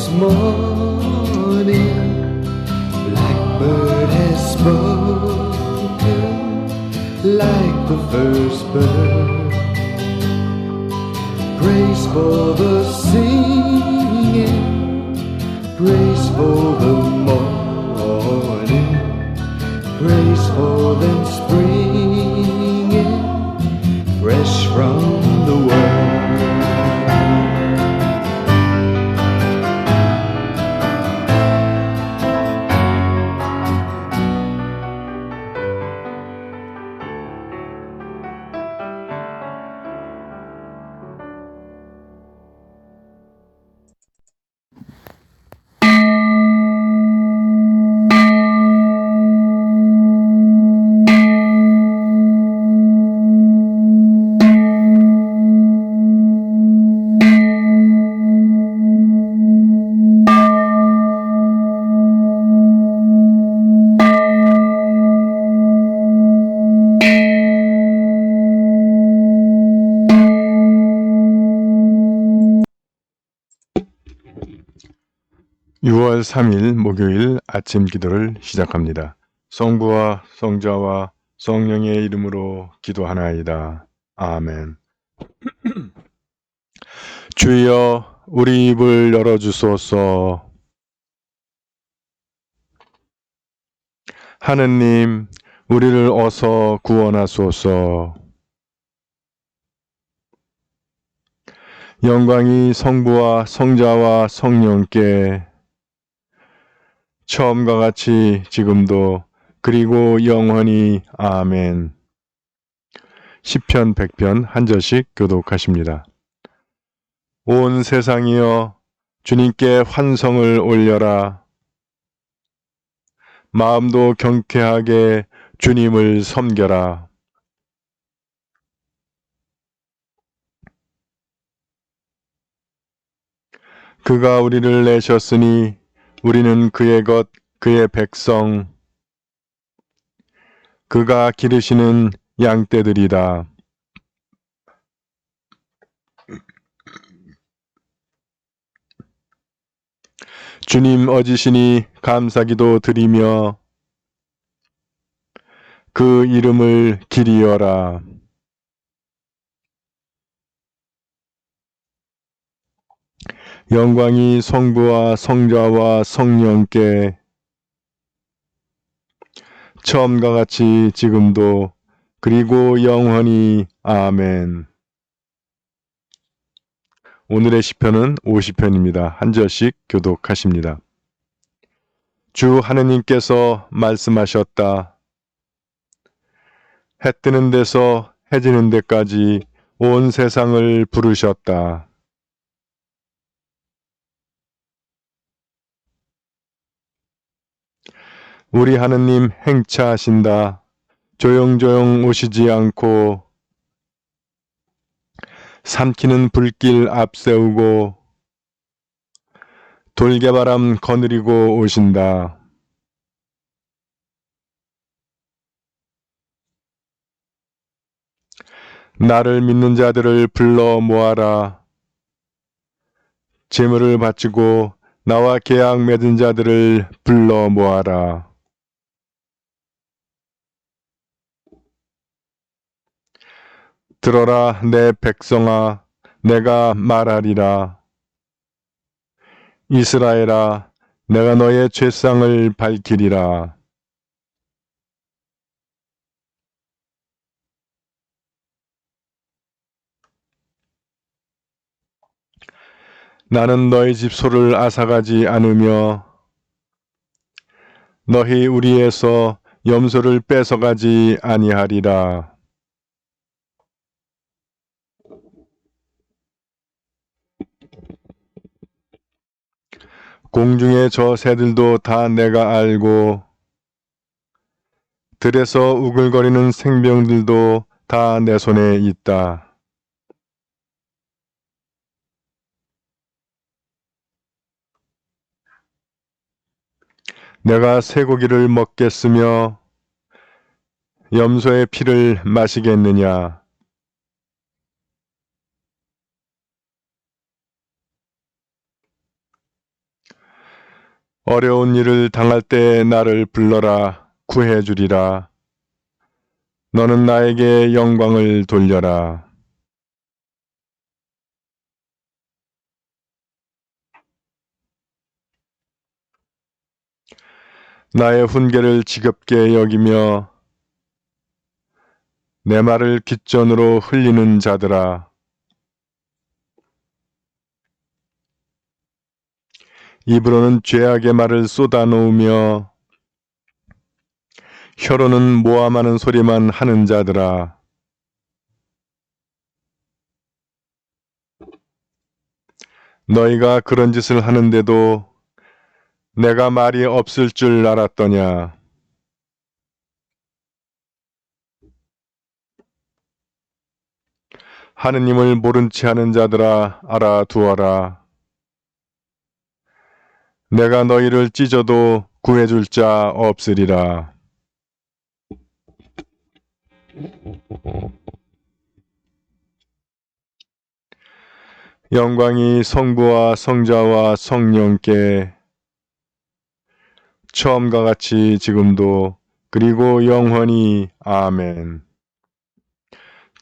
this morning, blackbird has spoken like the first bird. Praise for the singing, praise for the morning, praise for them springing fresh from the world. (6월 3일) 목요일 아침 기도를 시작합니다. 성부와 성자와 성령의 이름으로 기도하나이다. 아멘. 주여, 우리 입을 열어주소서. 하느님, 우리를 어서 구원하소서. 영광이 성부와 성자와 성령께 처음과 같이 지금도 그리고 영원히. 아멘. 시편 100편 한 절씩 교독하십니다. 온 세상이여, 주님께 환성을 올려라. 마음도 경쾌하게 주님을 섬겨라. 그가 우리를 내셨으니 우리는 그의 것, 그의 백성, 그가 기르시는 양떼들이다. 주님 어지시니 감사기도 드리며 그 이름을 기리어라. 영광이 성부와 성자와 성령께 처음과 같이 지금도 그리고 영원히. 아멘. 오늘의 시편은 50편입니다. 한 절씩 교독하십니다. 주 하느님께서 말씀하셨다. 해 뜨는 데서 해 지는 데까지 온 세상을 부르셨다. 우리 하느님 행차하신다. 조용조용 오시지 않고 삼키는 불길 앞세우고 돌개바람 거느리고 오신다. 나를 믿는 자들을 불러 모아라. 재물을 바치고 나와 계약 맺은 자들을 불러 모아라. 들어라 내 백성아, 내가 말하리라. 이스라엘아, 내가 너의 죄상을 밝히리라. 나는 너희 집 소를 앗아가지 않으며 너희 우리에서 염소를 뺏어가지 아니하리라. 공중의 저 새들도 다 내가 알고 들에서 우글거리는 생명들도 다 내 손에 있다. 내가 쇠고기를 먹겠으며 염소의 피를 마시겠느냐. 어려운 일을 당할 때 나를 불러라. 구해주리라. 너는 나에게 영광을 돌려라. 나의 훈계를 지겹게 여기며 내 말을 귓전으로 흘리는 자들아. 입으로는 죄악의 말을 쏟아놓으며 혀로는 모함하는 소리만 하는 자들아. 너희가 그런 짓을 하는데도 내가 말이 없을 줄 알았더냐. 하느님을 모른 채 하는 자들아, 알아두어라. 내가 너희를 찢어도 구해줄 자 없으리라. 영광이 성부와 성자와 성령께 처음과 같이 지금도 그리고 영원히 아멘.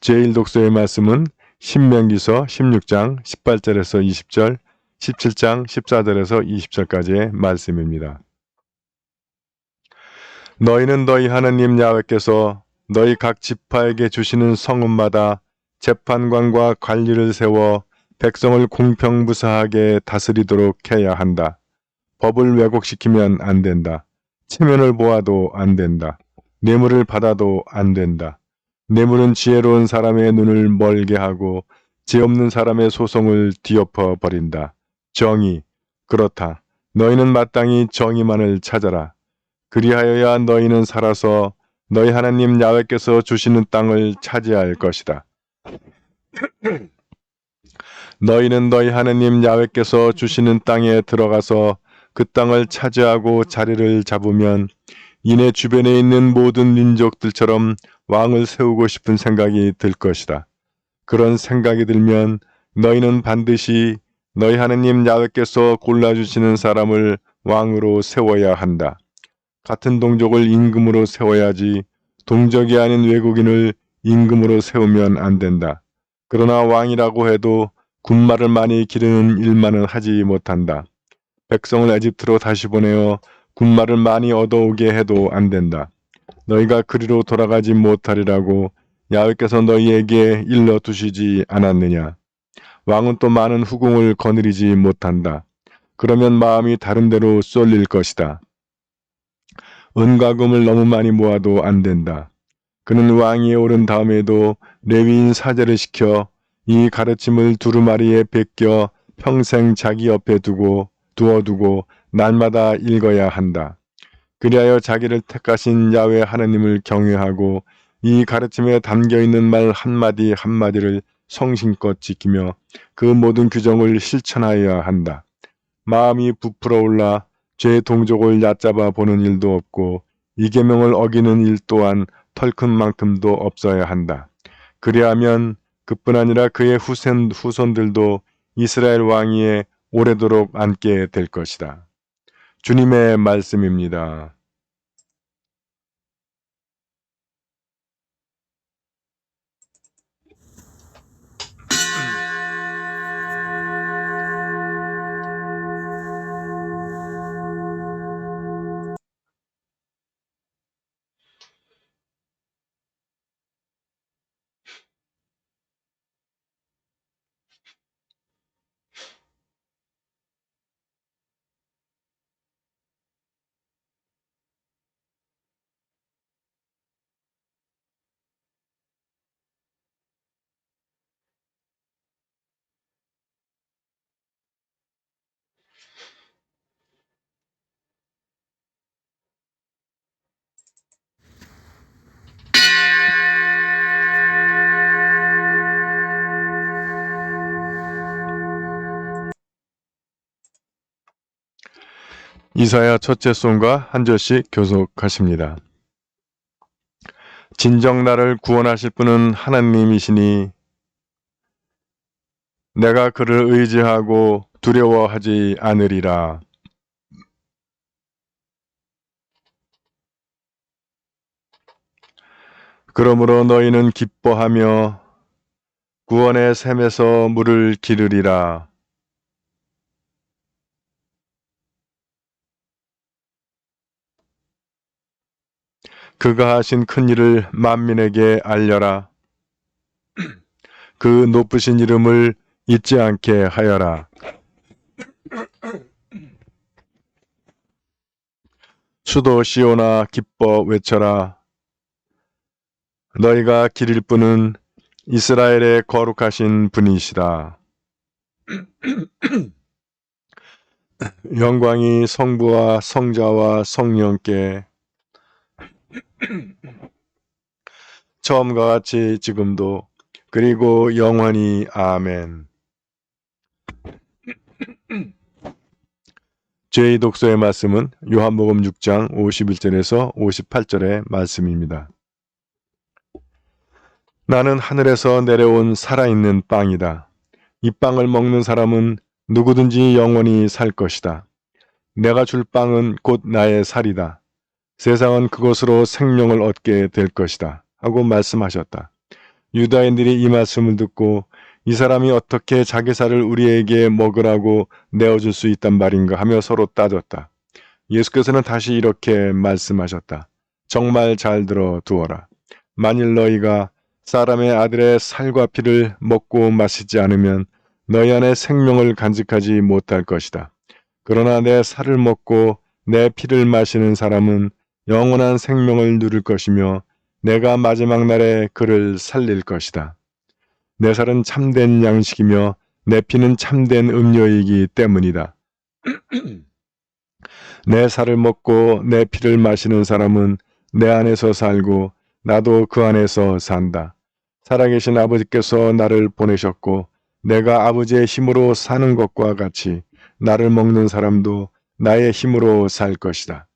제1독서의 말씀은 신명기서 16장 18절에서 20절, 17장 14절에서 20절까지의 말씀입니다. 너희는 너희 하나님 야훼께서 너희 각 지파에게 주시는 성읍마다 재판관과 관리를 세워 백성을 공평무사하게 다스리도록 해야 한다. 법을 왜곡시키면 안 된다. 체면을 보아도 안 된다. 뇌물을 받아도 안 된다. 뇌물은 지혜로운 사람의 눈을 멀게 하고 죄 없는 사람의 소송을 뒤엎어 버린다. 정의, 그렇다. 너희는 마땅히 정의만을 찾아라. 그리하여야 너희는 살아서 너희 하나님 야훼께서 주시는 땅을 차지할 것이다. 너희는 너희 하나님 야훼께서 주시는 땅에 들어가서 그 땅을 차지하고 자리를 잡으면 이내 주변에 있는 모든 민족들처럼 왕을 세우고 싶은 생각이 들 것이다. 그런 생각이 들면 너희는 반드시 너희 하나님 야훼께서 골라주시는 사람을 왕으로 세워야 한다. 같은 동족을 임금으로 세워야지 동족이 아닌 외국인을 임금으로 세우면 안 된다. 그러나 왕이라고 해도 군마를 많이 기르는 일만은 하지 못한다. 백성을 에집트로 다시 보내어 군마를 많이 얻어오게 해도 안 된다. 너희가 그리로 돌아가지 못하리라고 야훼께서 너희에게 일러두시지 않았느냐. 왕은 또 많은 후궁을 거느리지 못한다. 그러면 마음이 다른 데로 쏠릴 것이다. 은과 금을 너무 많이 모아도 안 된다. 그는 왕위에 오른 다음에도 레위인 사제를 시켜 이 가르침을 두루마리에 베껴 평생 자기 옆에 두어두고 날마다 읽어야 한다. 그리하여 자기를 택하신 야훼 하나님을 경외하고 이 가르침에 담겨있는 말 한마디 한마디를 성심껏 지키며 그 모든 규정을 실천하여야 한다. 마음이 부풀어 올라 죄 동족을 얕잡아 보는 일도 없고 이 계명을 어기는 일 또한 털큰 만큼도 없어야 한다. 그리하면 그뿐 아니라 그의 후손들도 이스라엘 왕위에 오래도록 앉게 될 것이다. 주님의 말씀입니다. 이사야 첫째 송가 한 절씩 교속하십니다. 진정 나를 구원하실 분은 하나님이시니 내가 그를 의지하고 두려워하지 않으리라. 그러므로 너희는 기뻐하며 구원의 샘에서 물을 기르리라. 그가 하신 큰 일을 만민에게 알려라. 그 높으신 이름을 잊지 않게 하여라. 수도 시온아 기뻐 외쳐라. 너희가 기릴 분은 이스라엘의 거룩하신 분이시다. 영광이 성부와 성자와 성령께 처음과 같이 지금도 그리고 영원히 아멘. 제2 독서의 말씀은 요한복음 6장 51절에서 58절의 말씀입니다. 나는 하늘에서 내려온 살아있는 빵이다. 이 빵을 먹는 사람은 누구든지 영원히 살 것이다. 내가 줄 빵은 곧 나의 살이다. 세상은 그것으로 생명을 얻게 될 것이다. 하고 말씀하셨다. 유다인들이 이 말씀을 듣고 이 사람이 어떻게 자기 살을 우리에게 먹으라고 내어줄 수 있단 말인가 하며 서로 따졌다. 예수께서는 다시 이렇게 말씀하셨다. 정말 잘 들어두어라. 만일 너희가 사람의 아들의 살과 피를 먹고 마시지 않으면 너희 안에 생명을 간직하지 못할 것이다. 그러나 내 살을 먹고 내 피를 마시는 사람은 영원한 생명을 누릴 것이며 내가 마지막 날에 그를 살릴 것이다. 내 살은 참된 양식이며 내 피는 참된 음료이기 때문이다. 내 살을 먹고 내 피를 마시는 사람은 내 안에서 살고 나도 그 안에서 산다. 살아계신 아버지께서 나를 보내셨고 내가 아버지의 힘으로 사는 것과 같이 나를 먹는 사람도 나의 힘으로 살 것이다.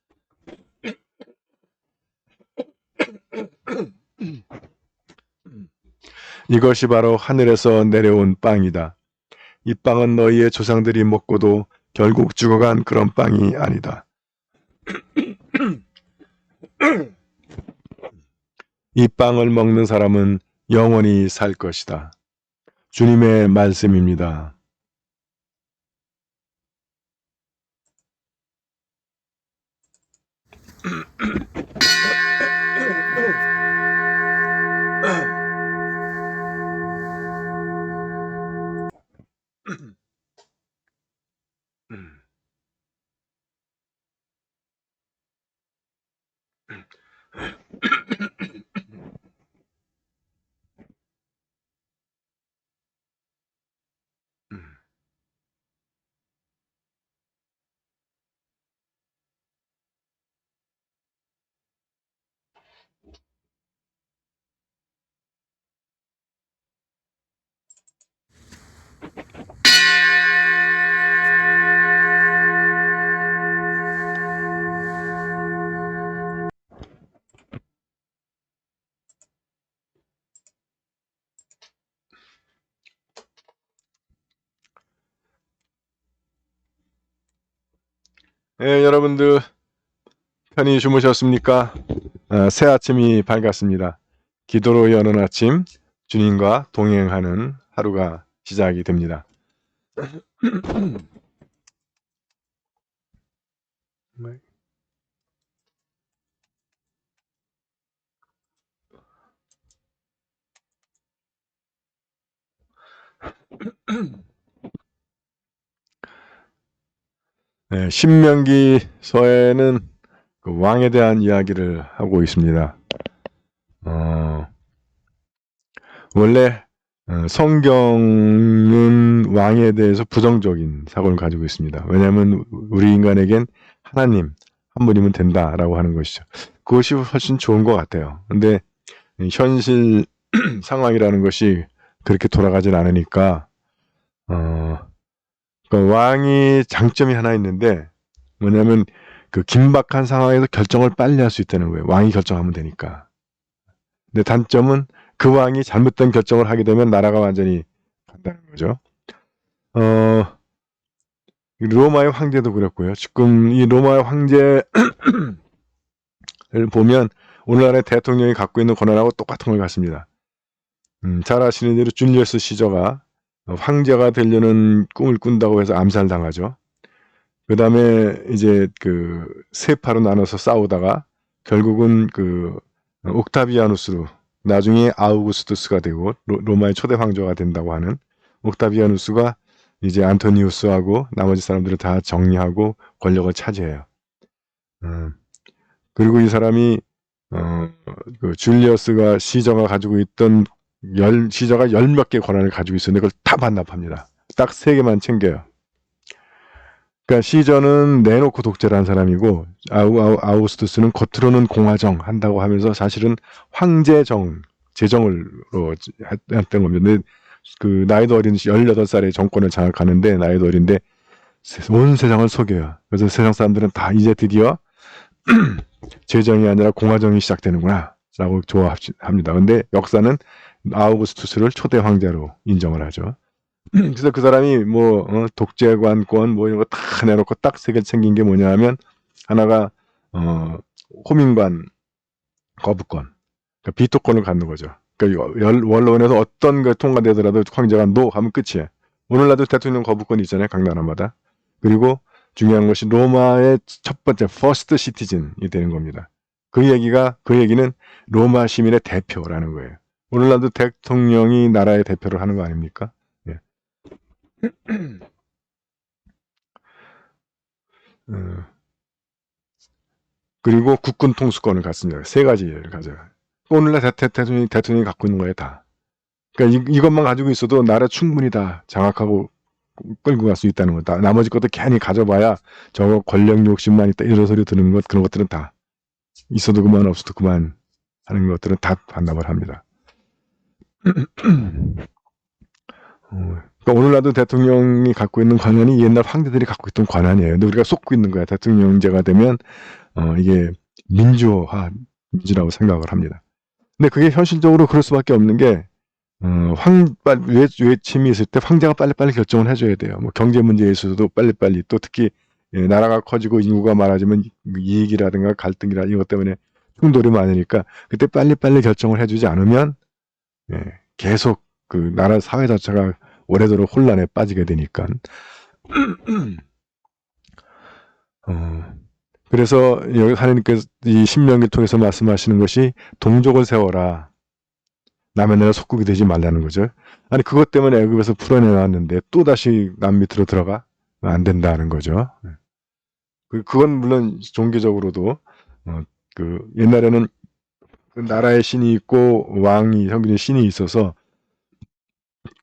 이것이 바로 하늘에서 내려온 빵이다. 이 빵은 너희의 조상들이 먹고도 결국 죽어간 그런 빵이 아니다. 이 빵을 먹는 사람은 영원히 살 것이다. 주님의 말씀입니다. 네, 여러분들 편히 주무셨습니까? 새 아침이 밝았습니다. 기도로 여는 아침, 주님과 동행하는 하루가 시작이 됩니다. 네, 신명기서에는 그 왕에 대한 이야기를 하고 있습니다. 원래 성경은 왕에 대해서 부정적인 사고를 가지고 있습니다. 왜냐하면 우리 인간에겐 하나님 한 분이면 된다라고 하는 것이죠. 그것이 훨씬 좋은 것 같아요. 근데 현실 상황이라는 것이 그렇게 돌아가진 않으니까 그러니까 왕이 장점이 하나 있는데 뭐냐면 그 긴박한 상황에서 결정을 빨리 할 수 있다는 거예요. 왕이 결정하면 되니까. 근데 단점은 그 왕이 잘못된 결정을 하게 되면 나라가 완전히 간다는 거죠. 로마의 황제도 그랬고요. 지금 이 로마의 황제를 보면 오늘날의 대통령이 갖고 있는 권한하고 똑같은 것 같습니다. 잘 아시는 대로 줄리어스 시저가 황제가 되려는 꿈을 꾼다고 해서 암살당하죠. 그 다음에 이제 그 세파로 나눠서 싸우다가 결국은 그 옥타비아누스로 나중에 아우구스투스가 되고 로마의 초대 황제가 된다고 하는 옥타비아누스가 이제 안토니우스하고 나머지 사람들을 다 정리하고 권력을 차지해요. 그리고 이 사람이 그 줄리어스가 시저가 가지고 있던 시저가 열 몇 개 권한을 가지고 있었는데 그걸 다 반납합니다. 딱 3개만 챙겨요. 그러니까 시저는 내놓고 독재를 한 사람이고 아우구스투스는 겉으로는 공화정 한다고 하면서 사실은 황제정 제정으로 했던 겁니다. 근데 그 나이도 어린 18살에 정권을 장악하는데 나이도 어린데 온 세상을 속여요. 그래서 세상 사람들은 다 이제 드디어 제정이 아니라 공화정이 시작되는구나 라고 좋아합니다. 근데 역사는 아우구스투스를 초대 황제로 인정을 하죠. 그래서 그 사람이 뭐 독재관권 뭐 이런 거 다 내놓고 딱 3개 챙긴 게 뭐냐 하면 하나가 호민관 거부권, 그러니까 비토권을 갖는 거죠. 그러니까 원로원에서 어떤 거 통과되더라도 황제가 노 하면 끝이에요. 오늘날도 대통령 거부권이 있잖아요. 각 나라마다. 그리고 중요한 것이 로마의 첫 번째 퍼스트 시티즌이 되는 겁니다. 그 얘기는 로마 시민의 대표라는 거예요. 오늘날도 대통령이 나라의 대표를 하는 거 아닙니까? 예. 그리고 국군 통수권을 갖습니다. 3가지를 가져요. 오늘날 대통령이 갖고 있는 거예요, 다. 그러니까 이것만 가지고 있어도 나라 충분히 다 장악하고 끌고 갈 수 있다는 거다. 나머지 것도 괜히 가져봐야 저거 권력 욕심만 있다 이런 소리 드는 것 그런 것들은 다 있어도 그만 없어도 그만 하는 것들은 다 반납을 합니다. 그러니까 오늘날도 대통령이 갖고 있는 권한이 옛날 황제들이 갖고 있던 권한이에요. 근데 우리가 속고 있는 거야. 대통령제가 되면 이게 민주라고 생각을 합니다. 근데 그게 현실적으로 그럴 수밖에 없는 게 외침이 있을 때 황제가 빨리빨리 결정을 해줘야 돼요. 뭐 경제 문제에 있어서도 빨리빨리 또 특히 나라가 커지고 인구가 많아지면 이익이라든가 갈등이라 이것 때문에 충돌이 많으니까 그때 빨리빨리 결정을 해주지 않으면 계속 그 나라 사회 자체가 오래도록 혼란에 빠지게 되니까 그래서 여기 하나님께서 이 신명기를 통해서 말씀하시는 것이 동족을 세워라. 남의 나라 속국이 되지 말라는 거죠. 아니 그것 때문에 애굽에서 풀어내놨는데 또다시 남 밑으로 들어가? 안 된다는 거죠. 그건 물론 종교적으로도 그 옛날에는 그 나라의 신이 있고 왕이 형균의 신이 있어서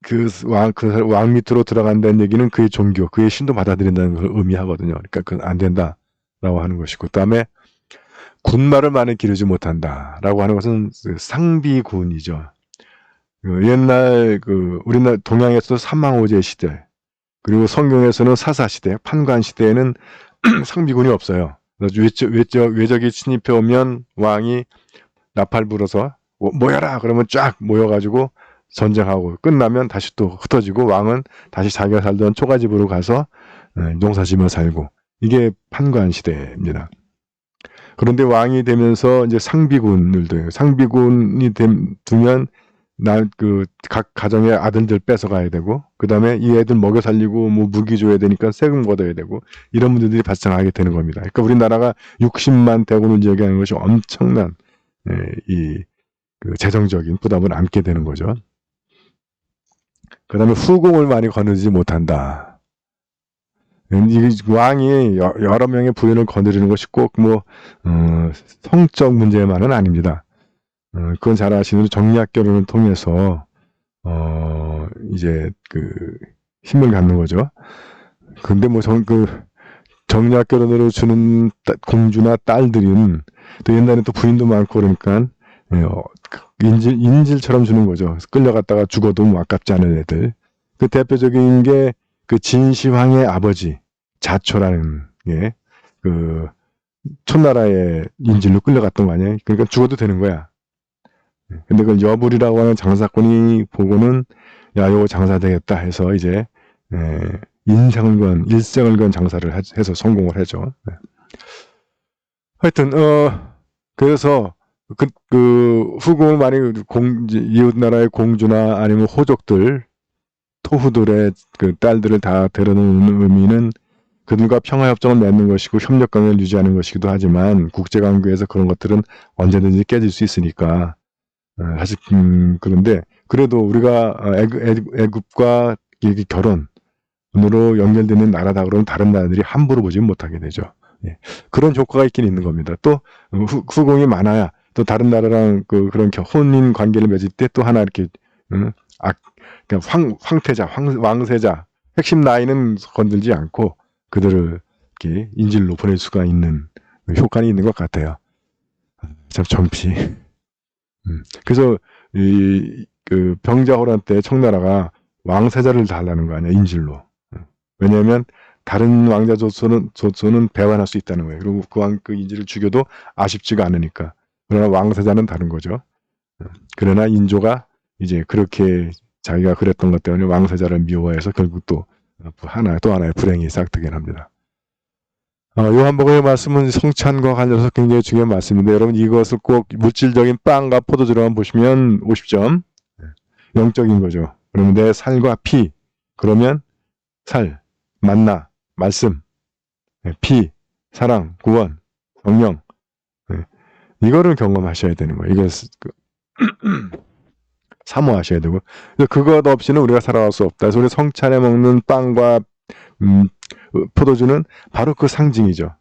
그 왕 밑으로 들어간다는 얘기는 그의 종교, 그의 신도 받아들인다는 걸 의미하거든요. 그러니까 그건 안 된다라고 하는 것이고, 그다음에 군마를 많이 기르지 못한다라고 하는 것은 상비군이죠. 옛날 우리나라 동양에서도 삼망오제 시대, 그리고 성경에서는 사사 시대, 판관 시대에는 상비군이 없어요. 외적이 침입해 오면 왕이 나팔 불어서 모여라 그러면 쫙 모여가지고 전쟁하고 끝나면 다시 또 흩어지고 왕은 다시 자기가 살던 초가집으로 가서 농사지며 살고, 이게 판관 시대입니다. 그런데 왕이 되면서 이제 상비군을 둬요. 상비군이 두면 각 가정의 아들들 뺏어가야 되고, 그 다음에 이 애들 먹여 살리고 뭐 무기 줘야 되니까 세금 걷어야 되고, 이런 문제들이 발생하게 되는 겁니다. 그러니까 우리나라가 60만 대군을 제기하는 것이 엄청난 그 재정적인 부담을 안게 되는 거죠. 그 다음에 후궁을 많이 거느리지 못한다. 왕이 여러 명의 부인을 거느리는 것이 꼭 성적 문제만은 아닙니다. 그건 잘 아시는 정략 결혼을 통해서 이제 힘을 갖는 거죠. 근데 정략 결혼으로 주는 공주나 딸들은 또 옛날에 또 부인도 많고 그러니까 인질처럼 주는 거죠. 끌려갔다가 죽어도 아깝지 않은 애들. 그 대표적인 게 그 진시황의 아버지 자초라는 게 촌나라의 인질로 끌려갔던 거 아니에요. 그러니까 죽어도 되는 거야. 근데 그걸 여불이라고 하는 장사꾼이 보고는 야, 요거 장사 되겠다 해서 이제 일생을 건 장사를 해서 성공을 하죠. 하여튼 그래서 후궁을 많이 이웃 나라의 공주나 아니면 호족들, 토후들의 그 딸들을 다 데려놓는 의미는 그들과 평화협정을 맺는 것이고 협력관계를 유지하는 것이기도 하지만 국제관계에서 그런 것들은 언제든지 깨질 수 있으니까 사실 그런데 그래도 우리가 애굽과 이게 결혼으로 연결되는 나라다 그러면 다른 나라들이 함부로 보지 못하게 되죠. 예. 그런 효과가 있긴 있는 겁니다. 또 후궁이 많아야 또 다른 나라랑 그런 혼인 관계를 맺을 때 또 하나 이렇게 그냥 황태자, 왕세자 핵심 라인은 건들지 않고 그들을 이렇게 인질로 보낼 수가 있는 효과는 있는 것 같아요. 참 정피. 그래서 그 병자호란 때 청나라가 왕세자를 달라는 거 아니야, 인질로. 왜냐하면 다른 왕자 조선은 배반할 수 있다는 거예요. 그리고 그 인질을 죽여도 아쉽지가 않으니까. 그러나 왕세자는 다른 거죠. 그러나 인조가 이제 그렇게 자기가 그랬던 것 때문에 왕세자를 미워해서 결국 또 하나의 불행이 싹트긴 합니다. 요한복음의 말씀은 성찬과 관련해서 굉장히 중요한 말씀인데 여러분 이것을 꼭 물질적인 빵과 포도주로만 보시면 50점 영적인 거죠. 그러면 내 살과 피 그러면 살, 만나, 말씀, 피, 사랑, 구원, 성령 이거를 경험하셔야 되는 거예요. 이게 사모하셔야 되고 그것 없이는 우리가 살아갈 수 없다. 그래서 우리 성찬에 먹는 빵과 포도주는 바로 그 상징이죠.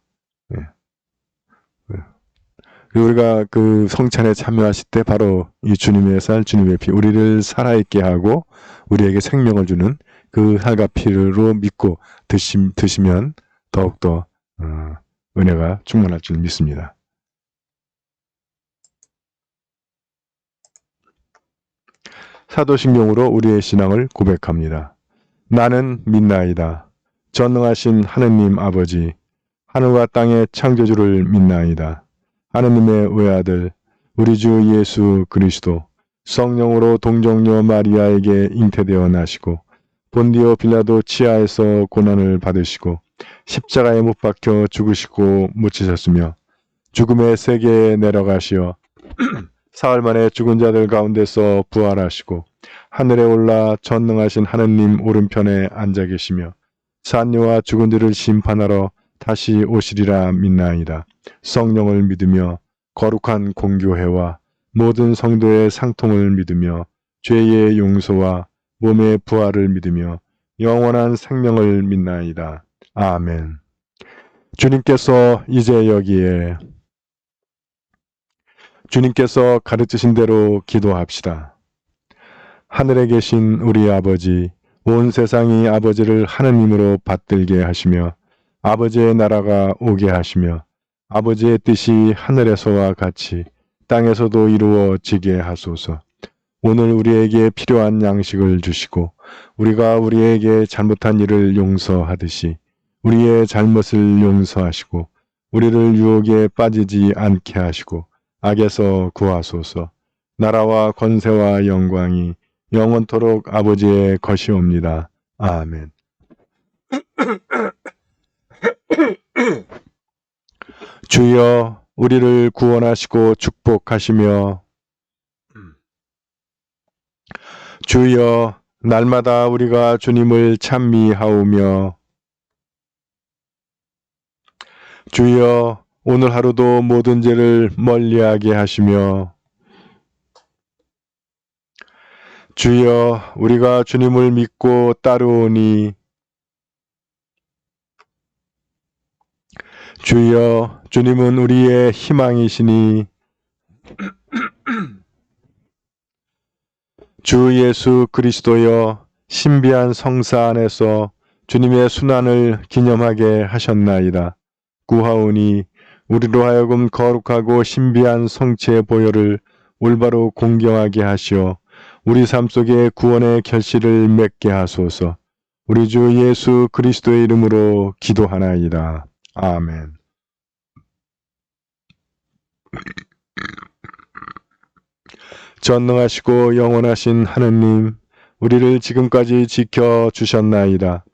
우리가 그 성찬에 참여하실 때 바로 이 주님의 살, 주님의 피, 우리를 살아있게 하고 우리에게 생명을 주는 그 살과 피로 믿고 드시면 더욱더 은혜가 충만할 줄 믿습니다. 사도신경으로 우리의 신앙을 고백합니다. 나는 믿나이다. 전능하신 하느님 아버지, 하늘과 땅의 창조주를 믿나이다. 하느님의 외아들, 우리 주 예수 그리스도, 성령으로 동정녀 마리아에게 잉태되어 나시고 본디오 빌라도 치하에서 고난을 받으시고 십자가에 못 박혀 죽으시고 묻히셨으며 죽음의 세계에 내려가시어 사흘 만에 죽은 자들 가운데서 부활하시고 하늘에 올라 전능하신 하느님 오른편에 앉아 계시며 산녀와 죽은 자를 심판하러 다시 오시리라 믿나이다. 성령을 믿으며 거룩한 공교회와 모든 성도의 상통을 믿으며 죄의 용서와 몸의 부활을 믿으며 영원한 생명을 믿나이다. 아멘. 주님께서 이제 여기에 주님께서 가르치신 대로 기도합시다. 하늘에 계신 우리 아버지, 온 세상이 아버지를 하느님으로 받들게 하시며 아버지의 나라가 오게 하시며 아버지의 뜻이 하늘에서와 같이 땅에서도 이루어지게 하소서. 오늘 우리에게 필요한 양식을 주시고 우리가 우리에게 잘못한 일을 용서하듯이 우리의 잘못을 용서하시고 우리를 유혹에 빠지지 않게 하시고 악에서 구하소서. 나라와 권세와 영광이 영원토록 아버지의 것이옵니다. 아멘. 주여 우리를 구원하시고 축복하시며 주여 날마다 우리가 주님을 찬미하오며 주여 오늘 하루도 모든 죄를 멀리하게 하시며 주여 우리가 주님을 믿고 따르오니 주여 주님은 우리의 희망이시니 주 예수 그리스도여 신비한 성사 안에서 주님의 순환을 기념하게 하셨나이다. 구하오니 우리로 하여금 거룩하고 신비한 성체의 보혈을 올바로 공경하게 하시어 우리 삶 속에 구원의 결실을 맺게 하소서. 우리 주 예수 그리스도의 이름으로 기도하나이다. 아멘. 전능하시고 영원하신 하느님, 우리를 지금까지 지켜주셨나이다.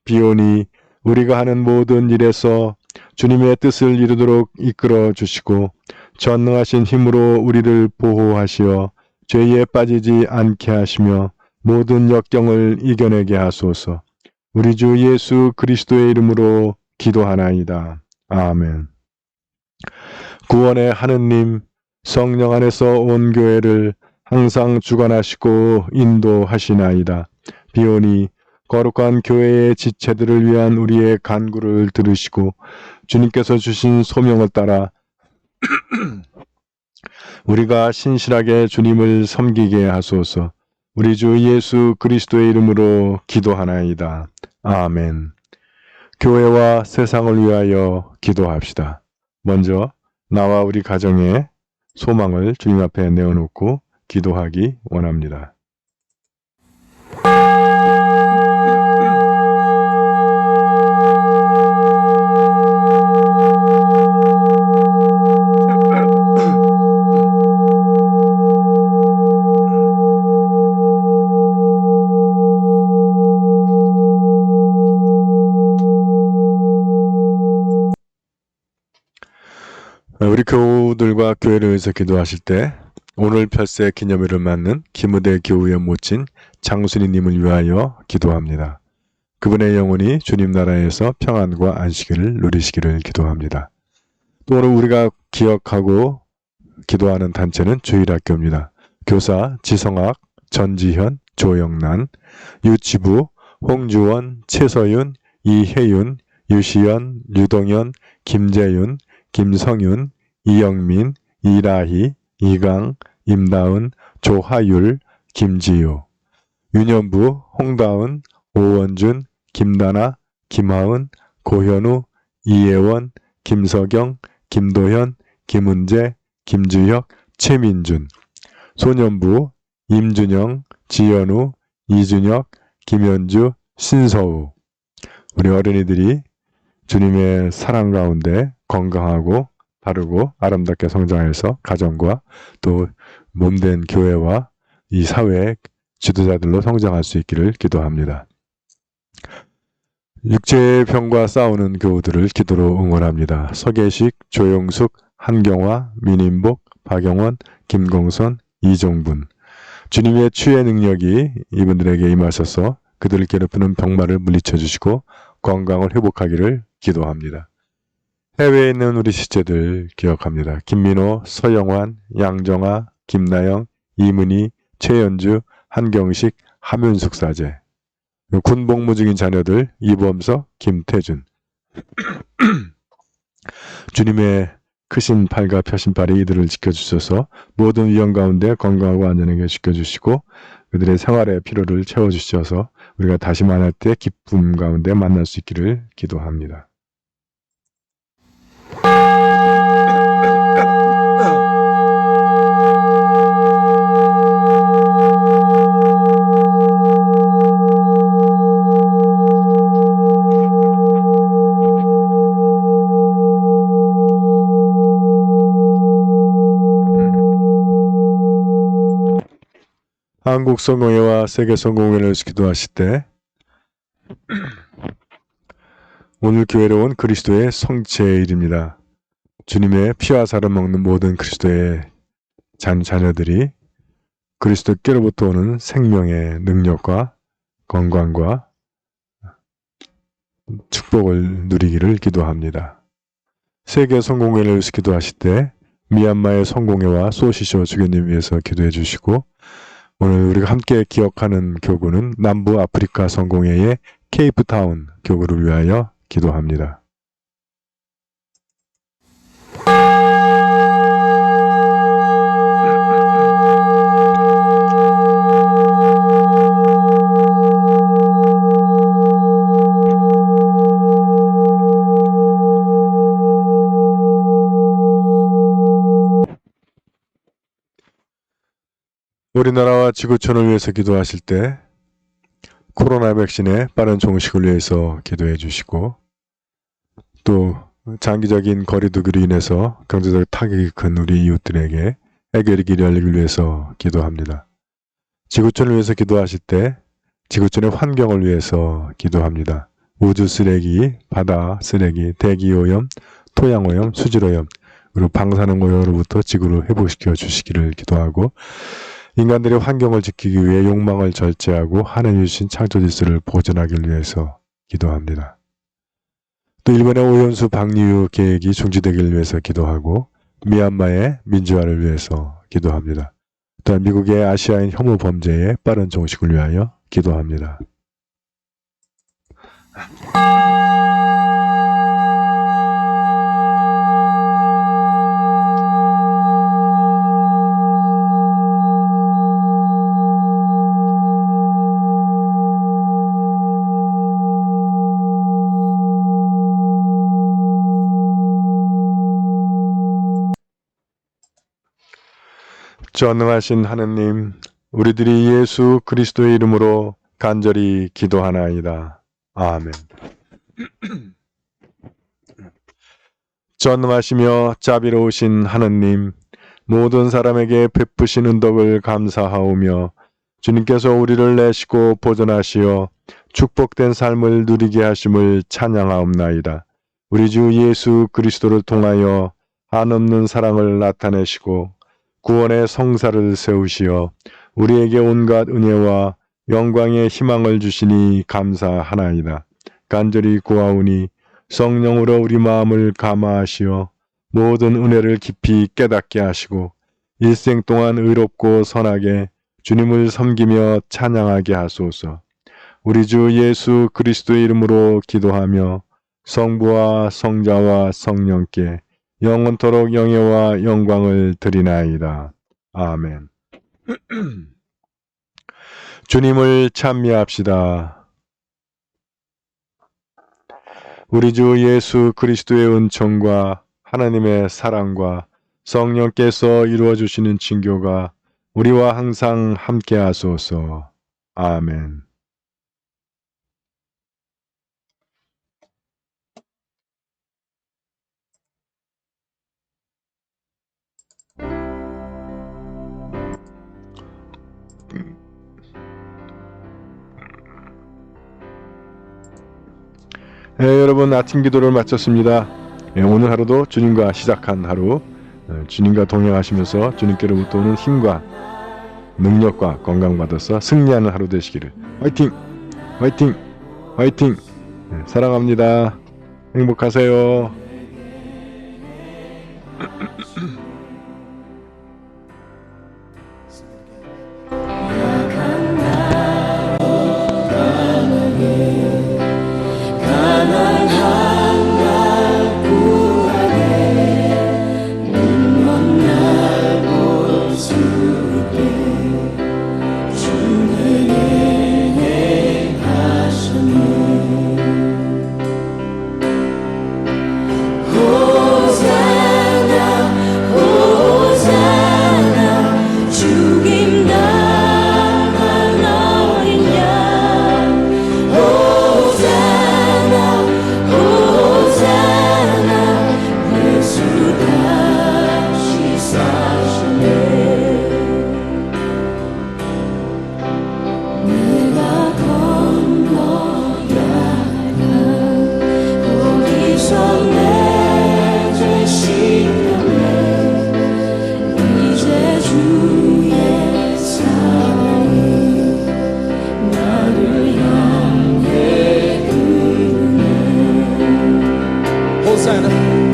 비오니 우리가 하는 모든 일에서 주님의 뜻을 이루도록 이끌어 주시고 전능하신 힘으로 우리를 보호하시어 죄에 빠지지 않게 하시며 모든 역경을 이겨내게 하소서. 우리 주 예수 그리스도의 이름으로 기도하나이다. 아멘. 구원의 하느님, 성령 안에서 온 교회를 항상 주관하시고 인도하시나이다. 비오니 거룩한 교회의 지체들을 위한 우리의 간구를 들으시고 주님께서 주신 소명을 따라 우리가 신실하게 주님을 섬기게 하소서. 우리 주 예수 그리스도의 이름으로 기도하나이다. 아멘. 교회와 세상을 위하여 기도합시다. 먼저 나와 우리 가정의 소망을 주님 앞에 내어놓고 기도하기 원합니다. 우리 교우들과 교회를 위해서 기도하실 때 오늘 별세 기념일을 맞는 김우대 교우의 모친 장순희님을 위하여 기도합니다. 그분의 영혼이 주님 나라에서 평안과 안식을 누리시기를 기도합니다. 또 오늘 우리가 기억하고 기도하는 단체는 주일학교입니다. 교사 지성학, 전지현, 조영란, 유치부 홍주원, 최서윤, 이혜윤, 유시연, 유동현, 김재윤, 김성윤, 이영민, 이라희, 이강, 임다은, 조하율, 김지유, 윤현부, 홍다은, 오원준, 김다나, 김하은, 고현우, 이혜원, 김석영, 김도현, 김은재, 김주혁, 최민준, 소년부, 임준영, 지연우, 이준혁, 김현주, 신서우. 우리 어린이들이 주님의 사랑 가운데 건강하고 바르고 아름답게 성장해서 가정과 또 몸된 교회와 이 사회의 지도자들로 성장할 수 있기를 기도합니다. 육체의 병과 싸우는 교우들을 기도로 응원합니다. 서계식, 조영숙, 한경화, 민인복, 박영원, 김공선, 이종분. 주님의 치유의 능력이 이분들에게 임하셔서 그들을 괴롭히는 병마를 물리쳐 주시고 건강을 회복하기를 기도합니다. 해외에 있는 우리 시체들 기억합니다. 김민호, 서영환, 양정아, 김나영, 이문희, 최연주, 한경식, 함윤숙 사제. 군복무 중인 자녀들 이범석, 김태준. 주님의 크신 팔과 펴신 팔이 이들을 지켜주셔서 모든 위험 가운데 건강하고 안전하게 지켜주시고 그들의 생활의 필요를 채워주셔서 우리가 다시 만날 때 기쁨 가운데 만날 수 있기를 기도합니다. 한국 성공회와 세계 성공회를 기도하실 때 오늘 교회로 온 그리스도의 성체의 일입니다. 주님의 피와 살을 먹는 모든 그리스도의 자녀들이 그리스도께로부터 오는 생명의 능력과 건강과 축복을 누리기를 기도합니다. 세계 성공회를 기도하실 때 미얀마의 성공회와 소시쇼 주교님 위해서 기도해 주시고 오늘 우리가 함께 기억하는 교구는 남부 아프리카 성공회의 케이프타운 교구를 위하여 기도합니다. 우리나라와 지구촌을 위해서 기도하실 때 코로나 백신의 빠른 종식을 위해서 기도해 주시고 또 장기적인 거리두기로 인해서 경제적 타격이 큰 우리 이웃들에게 해결의 길이 열리기 위해서 기도합니다. 지구촌을 위해서 기도하실 때 지구촌의 환경을 위해서 기도합니다. 우주 쓰레기, 바다 쓰레기, 대기 오염, 토양 오염, 수질 오염 그리고 방사능 오염으로부터 지구를 회복시켜 주시기를 기도하고, 인간들의 환경을 지키기 위해 욕망을 절제하고 하나님이 주신 창조 질서를 보존하기 위해서 기도합니다. 또 일본의 오염수 방류 계획이 중지되기를 위해서 기도하고, 미얀마의 민주화를 위해서 기도합니다. 또한 미국의 아시아인 혐오 범죄의 빠른 종식을 위하여 기도합니다. 전능하신 하느님, 우리들이 예수 그리스도의 이름으로 간절히 기도하나이다. 아멘. 전능하시며 자비로우신 하느님, 모든 사람에게 베푸신 은덕을 감사하오며 주님께서 우리를 내시고 보존하시어 축복된 삶을 누리게 하심을 찬양하옵나이다. 우리 주 예수 그리스도를 통하여 한없는 사랑을 나타내시고 구원의 성사를 세우시어 우리에게 온갖 은혜와 영광의 희망을 주시니 감사하나이다. 간절히 구하오니 성령으로 우리 마음을 감화하시어 모든 은혜를 깊이 깨닫게 하시고 일생 동안 의롭고 선하게 주님을 섬기며 찬양하게 하소서. 우리 주 예수 그리스도의 이름으로 기도하며 성부와 성자와 성령께 영원토록 영예와 영광을 드리나이다. 아멘. 주님을 찬미합시다. 우리 주 예수 그리스도의 은총과 하나님의 사랑과 성령께서 이루어 주시는 친교가 우리와 항상 함께 하소서. 아멘. 여러분, 아침 기도를 마쳤습니다. 오늘 하루도 주님과 시작한 하루, 주님과 동행하시면서 주님께로부터 오는 힘과 능력과 건강 받아서 승리하는 하루 되시기를. 화이팅! 화이팅! 화이팅! 사랑합니다. 행복하세요. Hosanna.